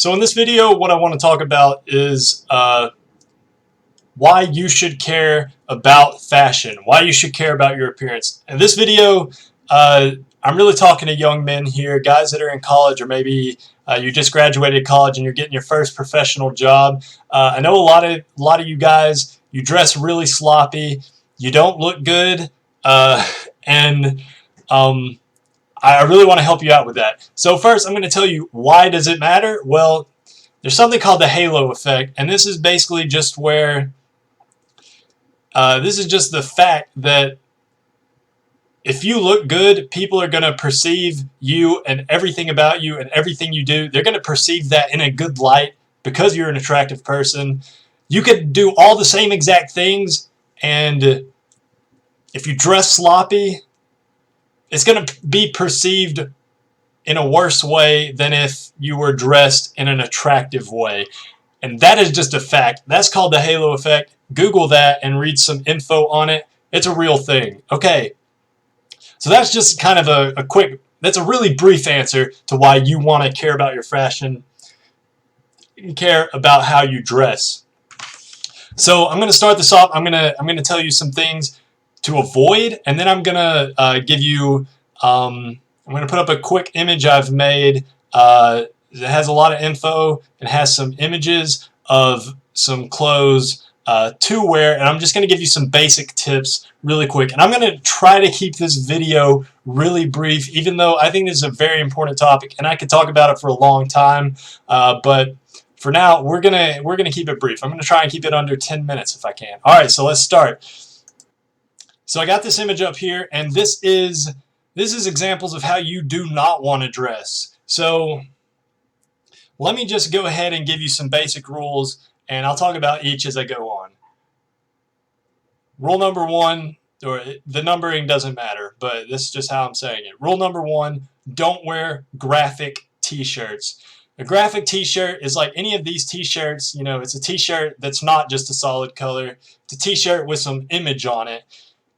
So in this video, what I want to talk about is why you should care about fashion, why you should care about your appearance. In this video, I'm really talking to young men here, guys that are in college, or maybe you just graduated college and you're getting your first professional job. I know a lot of you guys, you dress really sloppy, you don't look good, and I really want to help you out with that. So first, I'm going to tell you, why does it matter? Well, there's something called the halo effect, and this is basically just where this is just the fact that if you look good, people are going to perceive you and everything about you and everything you do. They're going to perceive that in a good light because you're an attractive person. You could do all the same exact things, and if you dress sloppy, it's going to be perceived in a worse way than if you were dressed in an attractive way. And that is just a fact. That's called the halo effect. Google that and read some info on it. It's a real thing. Okay. So that's just kind of a quick, that's a really brief answer to why you want to care about your fashion and care about how you dress. So I'm going to start this off. I'm going to tell you some things to avoid, and then I'm going to give you, I'm going to put up a quick image I've made. It has a lot of info. It has some images of some clothes to wear, and I'm just going to give you some basic tips really quick. And I'm going to try to keep this video really brief, even though I think this is a very important topic, and I could talk about it for a long time. But for now, we're gonna keep it brief. I'm going to try and keep it under 10 minutes if I can. All right, so let's start. So I got this image up here, and this is examples of how you do not want to dress. So let me just go ahead and give you some basic rules, and I'll talk about each as I go on. Rule number one, or the numbering doesn't matter, but this is just how I'm saying it. Rule number one, don't wear graphic t-shirts. A graphic t-shirt is like any of these t-shirts. You know, it's a t-shirt that's not just a solid color. It's a t-shirt with some image on it.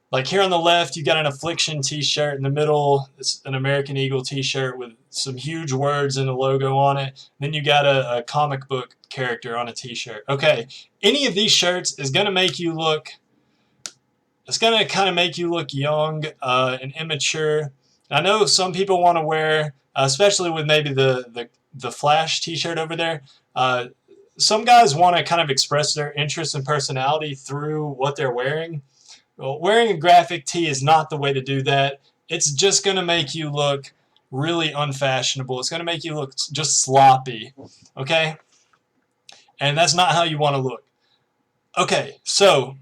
Like here on the left, you got an Affliction t-shirt. In the middle, it's an American Eagle t-shirt with some huge words and a logo on it. Then you got a comic book character on a t-shirt. Okay, any of these shirts is going to make you look, it's going to kind of make you look young and immature. I know some people want to wear, especially with maybe the Flash t-shirt over there, some guys want to kind of express their interest and personality through what they're wearing. Well, wearing a graphic tee is not the way to do that. It's just going to make you look really unfashionable. It's going to make you look just sloppy, okay? And that's not how you want to look. Okay, so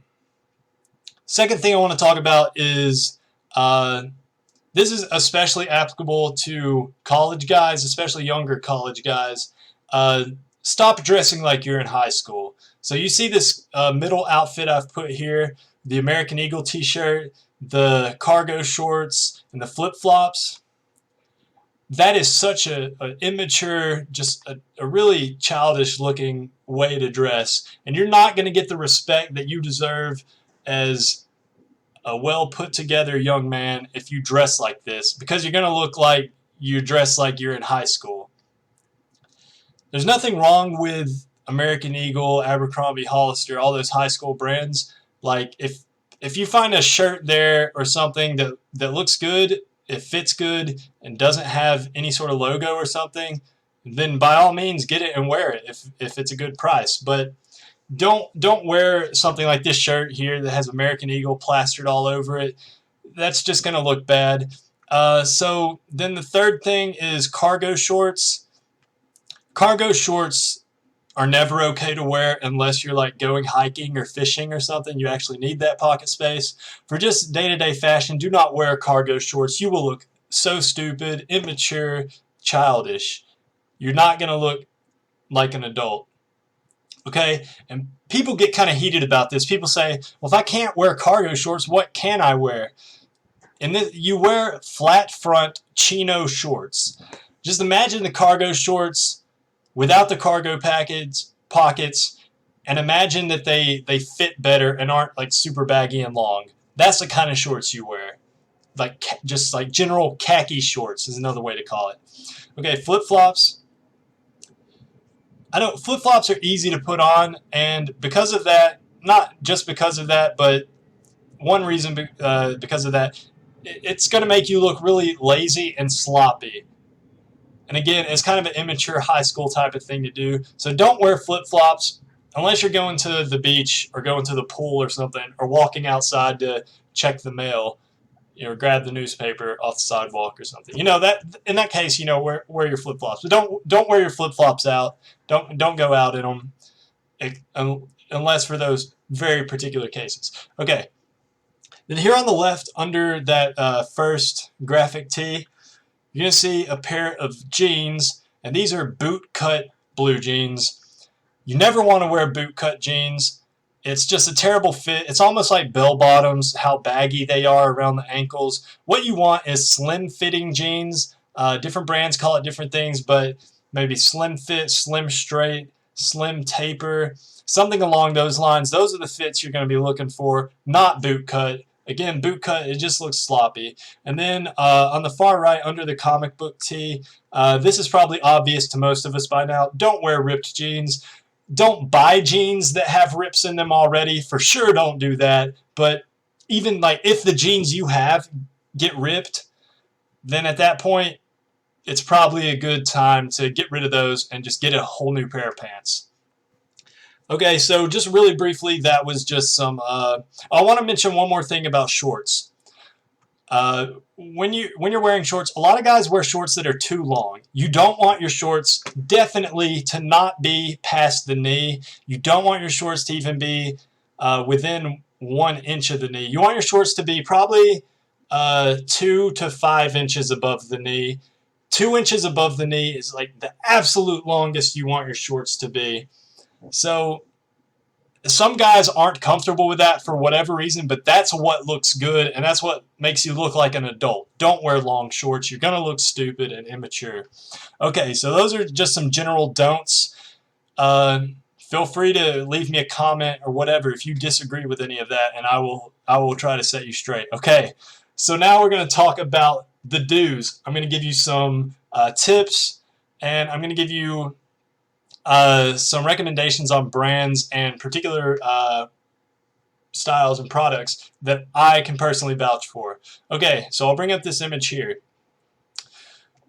second thing I want to talk about is this is especially applicable to college guys, especially younger college guys. Stop dressing like you're in high school. So you see this middle outfit I've put here, the American Eagle t-shirt, the cargo shorts, and the flip-flops. That is such an immature, just a really childish-looking way to dress. And you're not going to get the respect that you deserve as a well-put-together young man if you dress like this, because you're going to look like you dress like you're in high school. There's nothing wrong with American Eagle, Abercrombie, Hollister, all those high school brands. Like if you find a shirt there or something that looks good, it fits good, and doesn't have any sort of logo or something, then by all means get it and wear it if it's a good price. But don't wear something like this shirt here that has American Eagle plastered all over it. That's just going to look bad. So then the third thing is cargo shorts. Cargo shorts are never okay to wear unless you're like going hiking or fishing or something. You actually need that pocket space. For just day-to-day fashion, do not wear cargo shorts. You will look so stupid, immature, childish. You're not going to look like an adult. Okay? And people get kind of heated about this. People say, well, if I can't wear cargo shorts, what can I wear? And then you wear flat front chino shorts. Just imagine the cargo shorts without the cargo pockets, and imagine that they fit better and aren't like super baggy and long. That's the kind of shorts you wear. Like just like general khaki shorts is another way to call it. Okay, flip-flops. I know flip-flops are easy to put on, and because of that, not just because of that, but one reason because of that, it's going to make you look really lazy and sloppy. And again, it's kind of an immature high school type of thing to do. So don't wear flip-flops unless you're going to the beach or going to the pool or something, or walking outside to check the mail, grab the newspaper off the sidewalk or something. That in that case, wear your flip flops, but don't wear your flip flops out. Don't go out in them, unless for those very particular cases. Okay. Then here on the left, under that first graphic tee, you're gonna see a pair of jeans, and these are boot cut blue jeans. You never want to wear boot cut jeans. It's just a terrible fit. It's almost like bell bottoms, how baggy they are around the ankles. What you want is slim fitting jeans. Different brands call it different things, but maybe slim fit, slim straight, slim taper, something along those lines. Those are the fits you're going to be looking for, not boot cut. Again, boot cut, it just looks sloppy. And then on the far right, under the comic book tee, this is probably obvious to most of us by now. Don't wear ripped jeans. Don't buy jeans that have rips in them already. For sure, don't do that. But even like if the jeans you have get ripped, then at that point, it's probably a good time to get rid of those and just get a whole new pair of pants. Okay, so just really briefly, that was just some. I want to mention one more thing about shorts. When you're wearing shorts, a lot of guys wear shorts that are too long. You don't want your shorts definitely to not be past the knee. You don't want your shorts to even be within 1 inch of the knee. You want your shorts to be probably 2 to 5 inches above the knee. 2 inches above the knee is like the absolute longest you want your shorts to be. So some guys aren't comfortable with that for whatever reason, but that's what looks good, and that's what makes you look like an adult. Don't wear long shorts. You're going to look stupid and immature. Okay, so those are just some general don'ts. Feel free to leave me a comment or whatever if you disagree with any of that, and I will try to set you straight. Okay, so now we're going to talk about the do's. I'm going to give you some tips, and I'm going to give you some recommendations on brands and particular styles and products that I can personally vouch for. Okay, so I'll bring up this image here.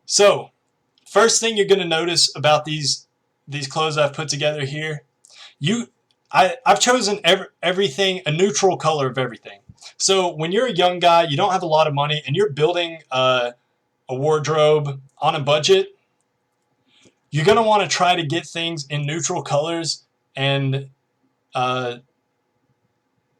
So, first thing you're going to notice about these clothes I've put together here, I've chosen everything a neutral color of everything. So when you're a young guy, you don't have a lot of money, and you're building a wardrobe on a budget, you're going to want to try to get things in neutral colors and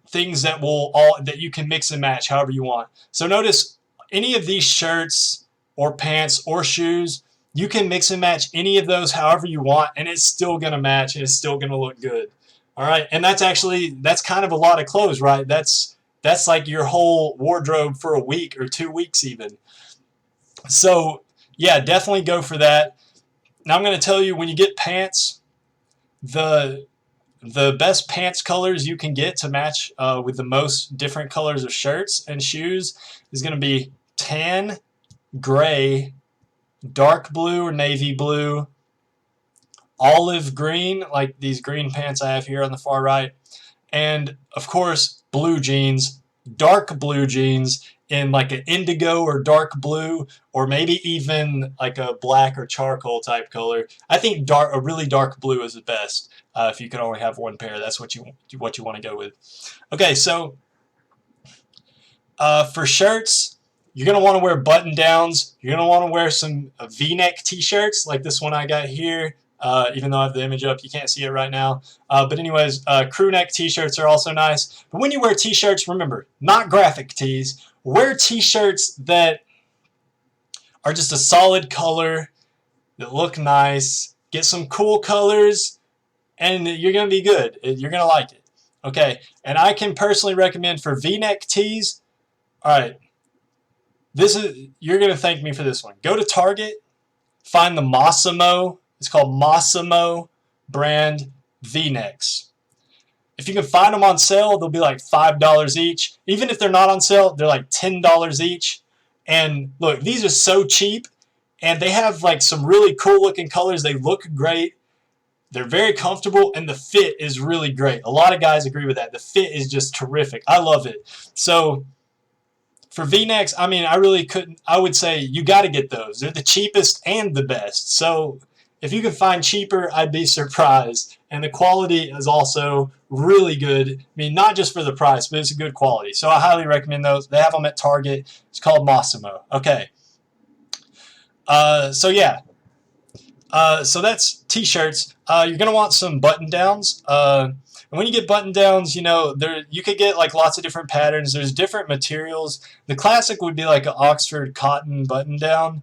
things that you can mix and match however you want. So notice any of these shirts or pants or shoes, you can mix and match any of those however you want, and it's still going to match and it's still going to look good. All right, and that's kind of a lot of clothes, right? That's like your whole wardrobe for a week or 2 weeks even. So yeah, definitely go for that. Now I'm going to tell you, when you get pants, the best pants colors you can get to match with the most different colors of shirts and shoes is going to be tan, gray, dark blue or navy blue, olive green, like these green pants I have here on the far right, and of course blue jeans, dark blue jeans in like an indigo or dark blue, or maybe even like a black or charcoal type color. I think a really dark blue is the best. If you can only have one pair, that's what you want to go with. Okay, so for shirts, you're going to want to wear button downs. You're going to want to wear some V-neck t-shirts like this one I got here. Even though I have the image up, you can't see it right now. But anyways, crew neck t-shirts are also nice. But when you wear t-shirts, remember, not graphic tees. Wear t-shirts that are just a solid color, that look nice. Get some cool colors, and you're going to be good. You're going to like it. Okay, and I can personally recommend for V-neck tees. All right, you're going to thank me for this one. Go to Target, find the Massimo. It's called Massimo brand V-necks. If you can find them on sale, they'll be like $5 each. Even if they're not on sale, they're like $10 each. And look, these are so cheap, and they have like some really cool looking colors. They look great. They're very comfortable, and the fit is really great. A lot of guys agree with that. The fit is just terrific. I love it. So for V-necks, I mean, I really couldn't. I would say you got to get those. They're the cheapest and the best. So if you can find cheaper, I'd be surprised. And the quality is also really good. I mean, not just for the price, but it's a good quality. So I highly recommend those. They have them at Target. It's called Massimo. Okay. So yeah. So that's t-shirts. You're gonna want some button downs. And when you get button downs, you know, you could get like lots of different patterns. There's different materials. The classic would be like an Oxford cotton button down.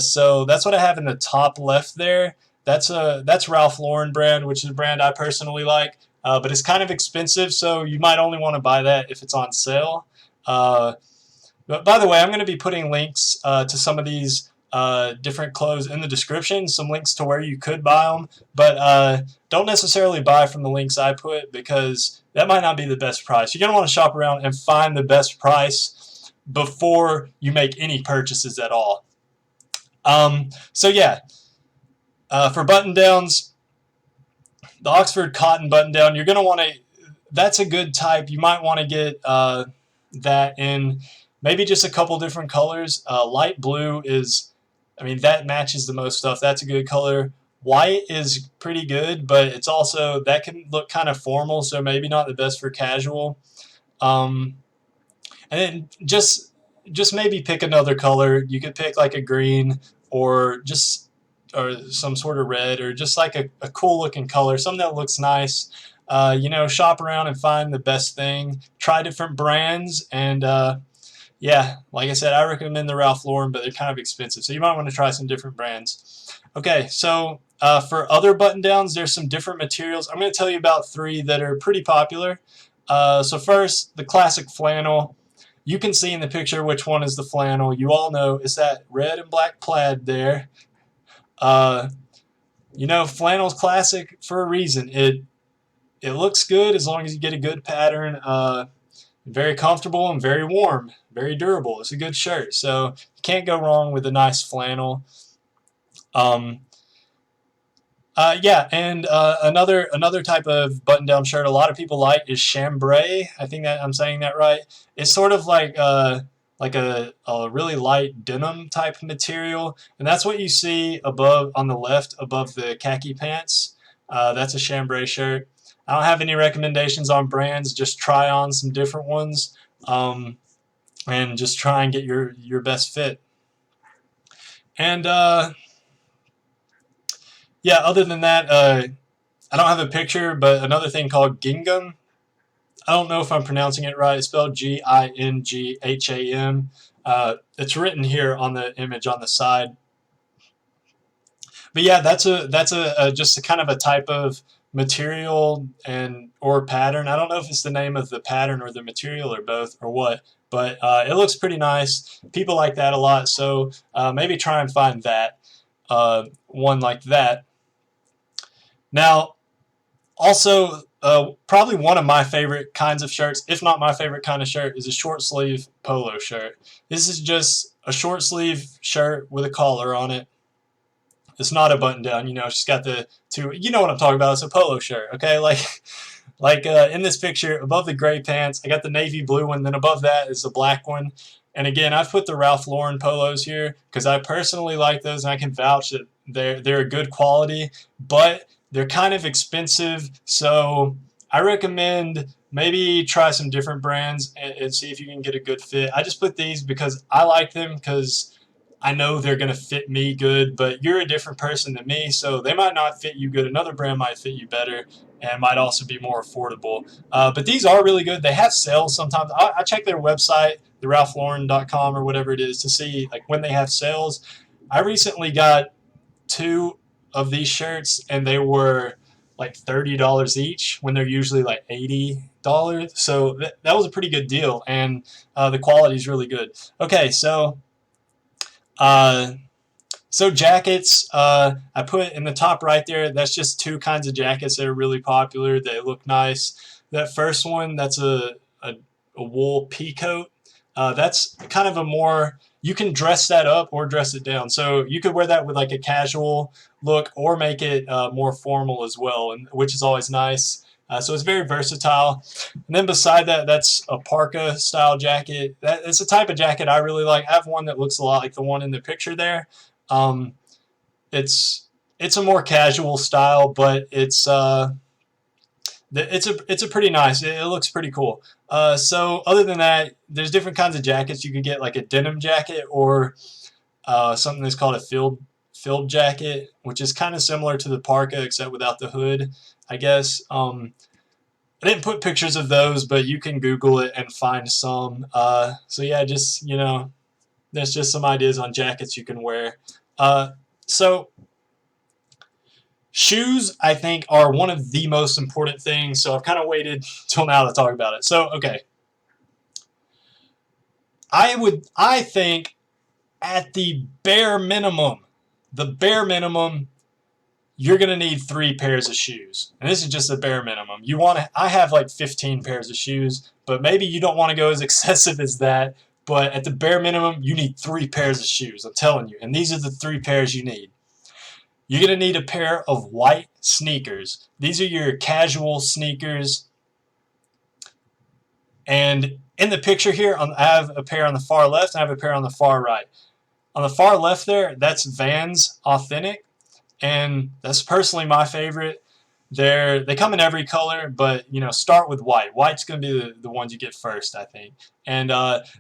So that's what I have in the top left there. That's Ralph Lauren brand, which is a brand I personally like. But it's kind of expensive, so you might only want to buy that if it's on sale. But by the way, I'm going to be putting links to some of these different clothes in the description, some links to where you could buy them, but don't necessarily buy from the links I put because that might not be the best price. You're going to want to shop around and find the best price before you make any purchases at all. So yeah, for button downs, the Oxford cotton button down, you're going to want to, that's a good type. You might want to get that in maybe just a couple different colors. Light blue is, I mean, that matches the most stuff. That's a good color. White is pretty good, but it's also, that can look kind of formal, so maybe not the best for casual. And then just maybe pick another color. You could pick like a green or some sort of red, or just like a cool looking color, something that looks nice. You know, shop around and find the best thing. Try different brands, and yeah, like I said, I recommend the Ralph Lauren, but they're kind of expensive, so you might want to try some different brands. Okay, so for other button downs, there's some different materials. I'm going to tell you about 3 that are pretty popular. So first, the classic flannel. You can see in the picture which one is the flannel. You all know it's that red and black plaid there. You know, flannel's classic for a reason. It looks good as long as you get a good pattern. Very comfortable and very warm, very durable. It's a good shirt, so you can't go wrong with a nice flannel. Yeah, and another type of button-down shirt a lot of people like is chambray. I think that I'm saying that right. It's sort of like a really light denim type material, and that's what you see above on the left above the khaki pants. That's a chambray shirt. I don't have any recommendations on brands. Just try on some different ones, and just try and get your best fit. And yeah, other than that, I don't have a picture, but another thing called Gingham. I don't know if I'm pronouncing it right. It's spelled Gingham. It's written here on the image on the side. But yeah, that's just a kind of a type of material or pattern. I don't know if it's the name of the pattern or the material or both or what, but it looks pretty nice. People like that a lot, so maybe try and find that one like that. Now, also, probably one of my favorite kinds of shirts, if not my favorite kind of shirt, is a short sleeve polo shirt. This is just a short sleeve shirt with a collar on it. It's not a button down, you know, she's got the 2, you know what I'm talking about, it's a polo shirt, okay? Like in this picture, above the gray pants, I got the navy blue one, then above that is the black one. And again, I've put the Ralph Lauren polos here because I personally like those, and I can vouch that they're a good quality, but they're kind of expensive, so I recommend maybe try some different brands and see if you can get a good fit. I just put these because I like them because I know they're going to fit me good, but you're a different person than me, so they might not fit you good. Another brand might fit you better and might also be more affordable. But these are really good. They have sales sometimes. I check their website, the ralphlauren.com or whatever it is, to see like when they have sales. I recently got 2 of these shirts, and they were like $30 each when they're usually like $80. So that was a pretty good deal, and the quality is really good. Okay, so jackets, I put in the top right there. That's just 2 kinds of jackets that are really popular. They look nice. That first one, that's a wool pea coat. That's kind of a more, you can dress that up or dress it down. So you could wear that with like a casual look or make it more formal as well, and which is always nice. So it's very versatile. And then beside that, that's a parka style jacket. It's a type of jacket I really like. I have one that looks a lot like the one in the picture there. Um, it's a more casual style, but it's a pretty nice. It looks pretty cool. So other than that, there's different kinds of jackets. You could get like a denim jacket or something that's called a filled jacket, which is kind of similar to the parka except without the hood, I guess. I didn't put pictures of those, but you can Google it and find some. So yeah, just there's just some ideas on jackets you can wear. So shoes, I think, are one of the most important things, so I've kind of waited till now to talk about it. So, okay. I think at the bare minimum, you're going to need 3 pairs of shoes. And this is just the bare minimum. I have like 15 pairs of shoes, but maybe you don't want to go as excessive as that. But at the bare minimum, you need 3 pairs of shoes, I'm telling you. And these are the 3 pairs you need. You're going to need a pair of white sneakers. These are your casual sneakers. And in the picture here, I have a pair on the far left and I have a pair on the far right. On the far left there, that's Vans Authentic. And that's personally my favorite. They come in every color, but start with white. White's going to be the ones you get first, I think. And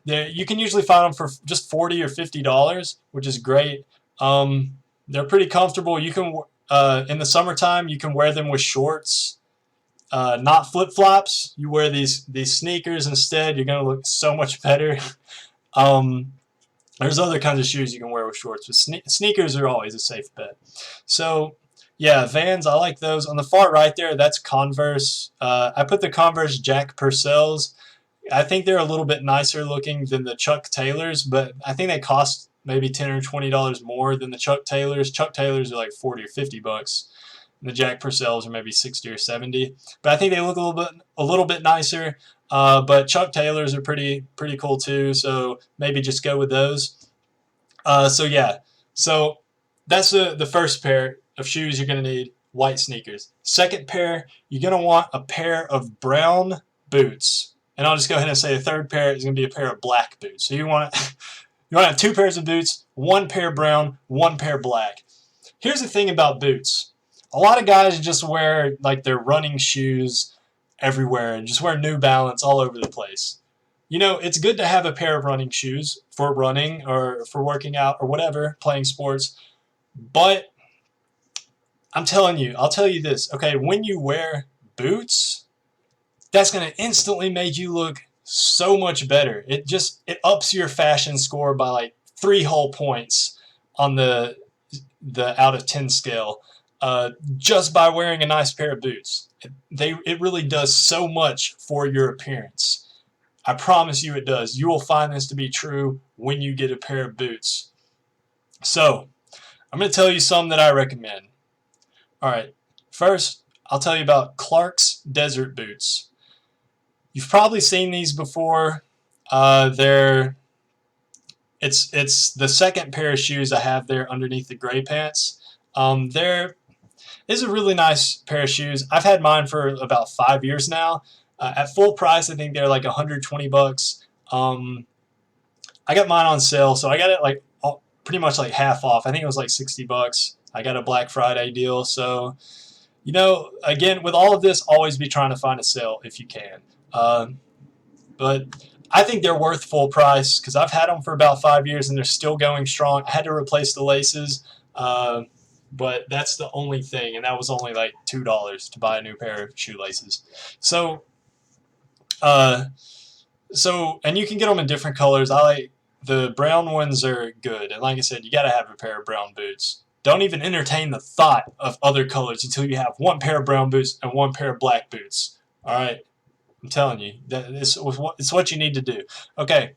you can usually find them for just $40 or $50, which is great. They're pretty comfortable. You can in the summertime you can wear them with shorts, not flip flops. You wear these sneakers instead. You're gonna look so much better. There's other kinds of shoes you can wear with shorts, but sneakers are always a safe bet. So yeah, Vans, I like those. On the far right there, that's Converse. I put the Converse Jack Purcells. I think they're a little bit nicer looking than the Chuck Taylors, but I think they cost maybe $10 or $20 more than the Chuck Taylors. Chuck Taylors are like $40 or $50. And the Jack Purcells are maybe $60 or $70. But I think they look a little bit nicer. But Chuck Taylors are pretty cool too. So maybe just go with those. So yeah. So that's the first pair of shoes you're going to need. White sneakers. Second pair, you're going to want a pair of brown boots. And I'll just go ahead and say the third pair is going to be a pair of black boots. So you want to have 2 pairs of boots, 1 pair brown, 1 pair black. Here's the thing about boots. A lot of guys just wear like their running shoes everywhere and just wear New Balance all over the place. It's good to have a pair of running shoes for running or for working out or whatever, playing sports. But I'll tell you this, okay, when you wear boots, that's going to instantly make you look so much better. It ups your fashion score by like 3 whole points on the out of 10 scale just by wearing a nice pair of boots. It really does so much for your appearance. I promise you it does. You will find this to be true when you get a pair of boots. So I'm going to tell you some that I recommend. Alright, first I'll tell you about Clark's Desert Boots. You've probably seen these before. It's the second pair of shoes I have there underneath the gray pants. There is a really nice pair of shoes. I've had mine for about 5 years now. At full price, I think they're like $120. I got mine on sale, so I got it like pretty much like half off. I think it was like $60. I got a Black Friday deal, so again, with all of this, always be trying to find a sale if you can. But I think they're worth full price because I've had them for about 5 years and they're still going strong. I had to replace the laces, but that's the only thing, and that was only like $2 to buy a new pair of shoelaces. So and you can get them in different colors. I like the brown ones are good, and like I said, you got to have a pair of brown boots. Don't even entertain the thought of other colors until you have 1 pair of brown boots and 1 pair of black boots. All right. I'm telling you, it's what you need to do. Okay,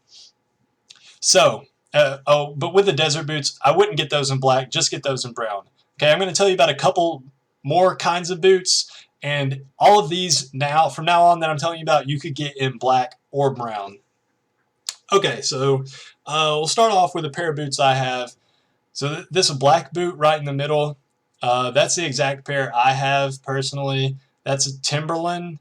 so, but with the desert boots, I wouldn't get those in black, just get those in brown. Okay, I'm going to tell you about a couple more kinds of boots, and all of these from now on that I'm telling you about, you could get in black or brown. Okay, so We'll start off with a pair of boots I have. So this black boot right in the middle, that's the exact pair I have personally. That's a Timberland,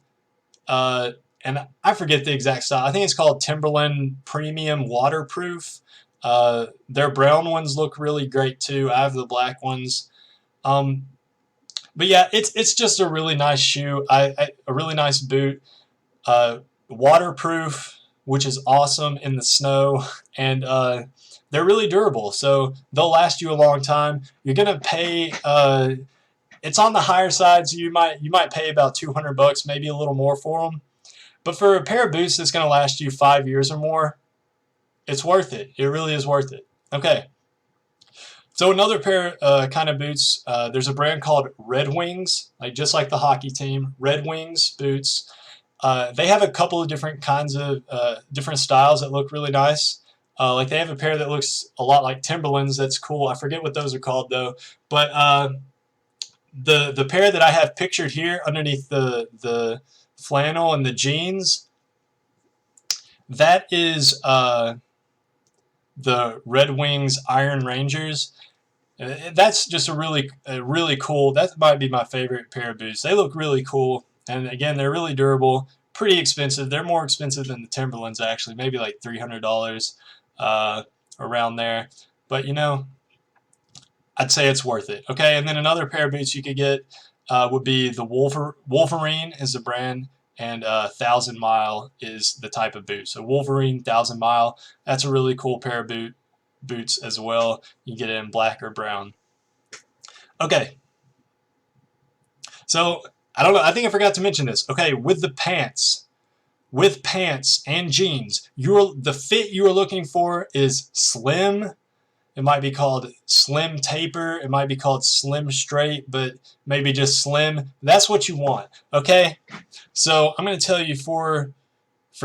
uh, and I forget the exact style. I think it's called Timberland Premium Waterproof. Their brown ones look really great too. I have the black ones. Um, but yeah, it's just a really nice shoe. A really nice boot. Uh, Waterproof, which is awesome in the snow, and they're really durable, so they'll last you a long time. You're gonna pay. It's on the higher side, so you might pay about $200, maybe a little more for them. But for a pair of boots that's gonna last you 5 years or more, it's worth it. It really is worth it. Okay. So another pair kind of boots. There's a brand called Red Wings, like just like the hockey team. Red Wings boots. They have a couple of different kinds of different styles that look really nice. Like they have a pair that looks a lot like Timberlands. That's cool. I forget what those are called though. But the pair that I have pictured here underneath the flannel and the jeans, that is the Red Wings Iron Rangers. That's just a really cool. That might be my favorite pair of boots. They look really cool, and again, they're really durable. Pretty expensive. They're more expensive than the Timberlands actually, maybe like $300 around there. But you know, I'd say it's worth it. Okay, and then another pair of boots you could get would be the Wolverine is the brand, and 1,000 Mile is the type of boot. So Wolverine 1,000 Mile, that's a really cool pair of boots as well. You get it in black or brown. Okay, so I don't know. I think I forgot to mention this. Okay, with pants and jeans, the fit you are looking for is slim. It might be called slim taper. It might be called slim straight, but maybe just slim. That's what you want. Okay, so I'm going to tell you for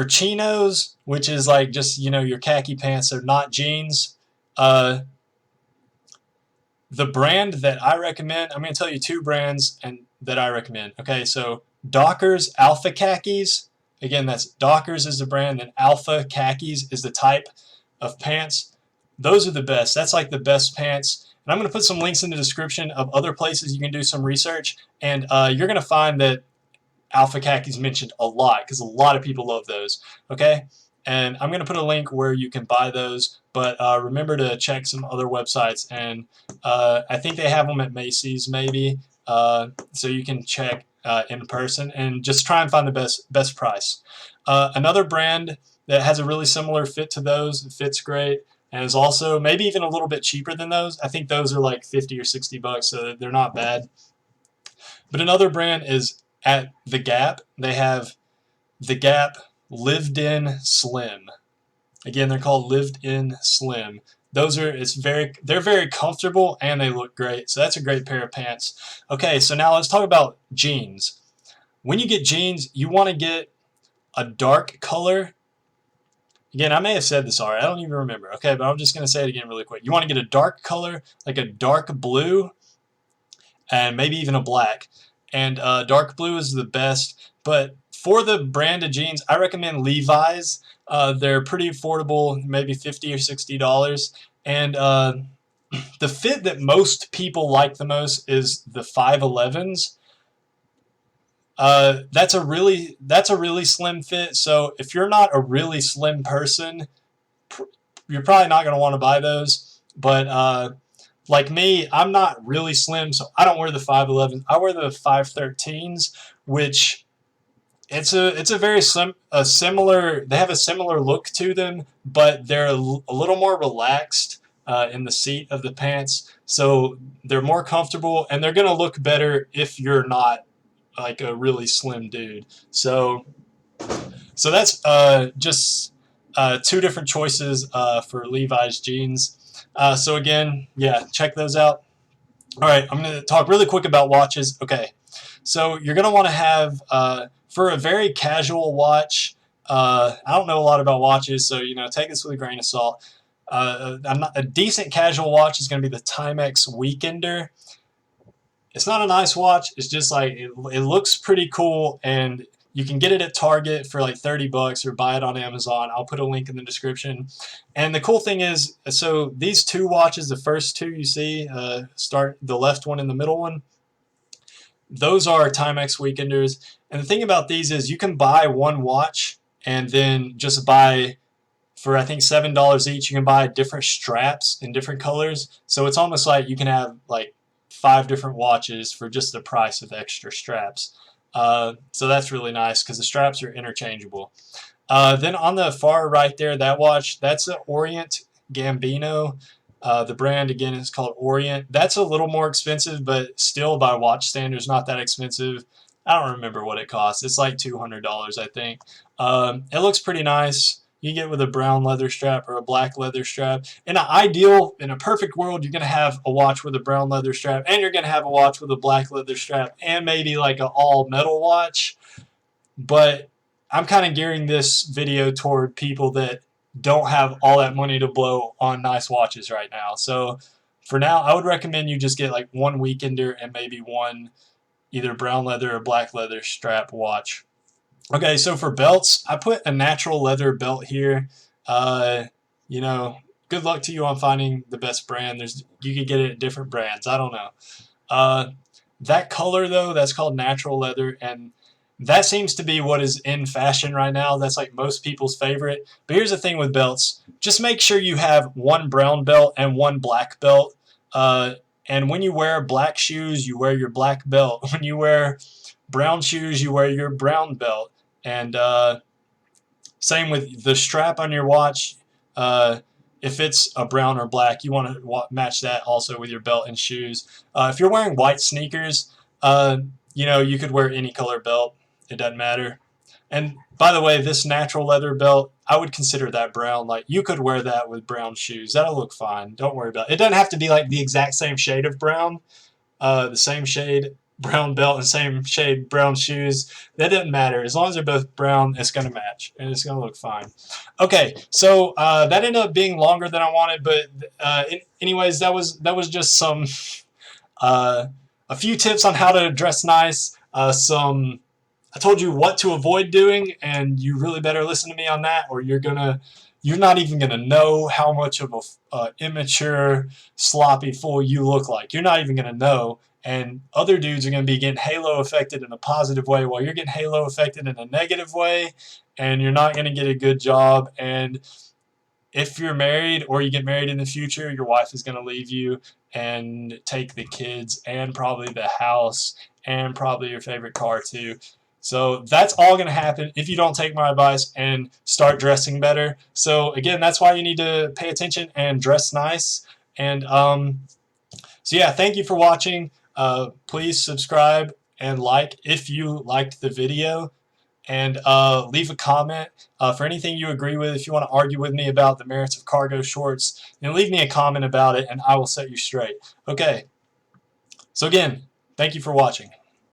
chinos, which is like just your khaki pants. They're not jeans. The brand that I recommend, I'm going to tell you two brands that I recommend. Okay, so Dockers Alpha Khakis. Again, that's Dockers is the brand, and Alpha Khakis is the type of pants. Those are the best. That's like the best pants. And I'm going to put some links in the description of other places you can do some research, and you're going to find that Alpha Khakis mentioned a lot because a lot of people love those. Okay, and I'm going to put a link where you can buy those, but remember to check some other websites, and I think they have them at Macy's maybe, so you can check in person and just try and find the best price. Another brand that has a really similar fit to those, it fits great, and is also maybe even a little bit cheaper than those. I think those are like $50 or $60, so they're not bad. But another brand is at The Gap. They have The Gap Lived In Slim. Again, they're called Lived In Slim. They're very comfortable and they look great. So that's a great pair of pants. Okay, so now let's talk about jeans. When you get jeans, you want to get a dark color. Again, I may have said this already. I don't even remember. Okay, but I'm just going to say it again really quick. You want to get a dark color, like a dark blue, and maybe even a black. And dark blue is the best. But for the brand of jeans, I recommend Levi's. They're pretty affordable, maybe $50 or $60. And the fit that most people like the most is the 511s. That's a really slim fit. So if you're not a really slim person, you're probably not going to want to buy those. But like me, I'm not really slim, so I don't wear the 511s. I wear the 513s, which it's a very similar. They have a similar look to them, but they're a little more relaxed in the seat of the pants, so they're more comfortable and they're gonna look better if you're not like a really slim dude. So that's just two different choices for Levi's jeans. So again, yeah, check those out. All right, I'm going to talk really quick about watches. Okay, so you're going to want to have, for a very casual watch, I don't know a lot about watches, so take this with a grain of salt. A decent casual watch is going to be the Timex Weekender. It's not a nice watch. It's just like it looks pretty cool, and You can get it at Target for like 30 bucks or buy it on Amazon. I'll put a link in the description. And the cool thing is, so these two watches, the first two you see, start the left one and the middle one, those are Timex Weekenders. And the thing about these is you can buy one watch and then just buy, for I think $7 each, you can buy different straps in different colors. So it's almost like you can have like 5 different watches for just the price of extra straps. So that's really nice because the straps are interchangeable. Then on the far right there, that watch, that's an Orient Gambino. The brand, again, is called Orient. That's a little more expensive, but still by watch standards, not that expensive. I don't remember what it costs. It's like $200, I think. It looks pretty nice. You get it with a brown leather strap or a black leather strap. In a perfect world, you're going to have a watch with a brown leather strap, and you're going to have a watch with a black leather strap, and maybe like an all metal watch. But I'm kind of gearing this video toward people that don't have all that money to blow on nice watches right now. So for now, I would recommend you just get like one Weekender and maybe one either brown leather or black leather strap watch. Okay, so for belts, I put a natural leather belt here. You know, good luck to you on finding the best brand. You can get it at different brands. I don't know. That color though, that's called natural leather, and that seems to be what is in fashion right now. That's like most people's favorite. But here's the thing with belts. Just make sure you have one brown belt and one black belt. And when you wear black shoes, you wear your black belt. When you wear brown shoes, you wear your brown belt. And same with the strap on your watch. If it's a brown or black, you want to match that also with your belt and shoes. If you're wearing white sneakers, you know, you could wear any color belt. It doesn't matter. And by the way, this natural leather belt, I would consider that brown. Like, you could wear that with brown shoes. That'll look fine. Don't worry about it. It doesn't have to be like the exact same shade of brown. The same shade brown belt and same shade brown shoes. That doesn't matter. As long as they're both brown, it's going to match. And it's going to look fine. Okay, so that ended up being longer than I wanted. But anyways, that was just some a few tips on how to dress nice. I told you what to avoid doing, and you really better listen to me on that, or you're not even gonna know how much of a immature, sloppy fool you look like. You're not even gonna know, and other dudes are gonna be getting halo affected in a positive way, while you're getting halo affected in a negative way, and you're not gonna get a good job. And if you're married or you get married in the future, your wife is gonna leave you and take the kids and probably the house and probably your favorite car too. So that's all going to happen if you don't take my advice and start dressing better. So again, that's why you need to pay attention and dress nice. And so yeah, thank you for watching. Please subscribe and like if you liked the video. And leave a comment for anything you agree with. If you want to argue with me about the merits of cargo shorts, then leave me a comment about it and I will set you straight. Okay, so again, thank you for watching.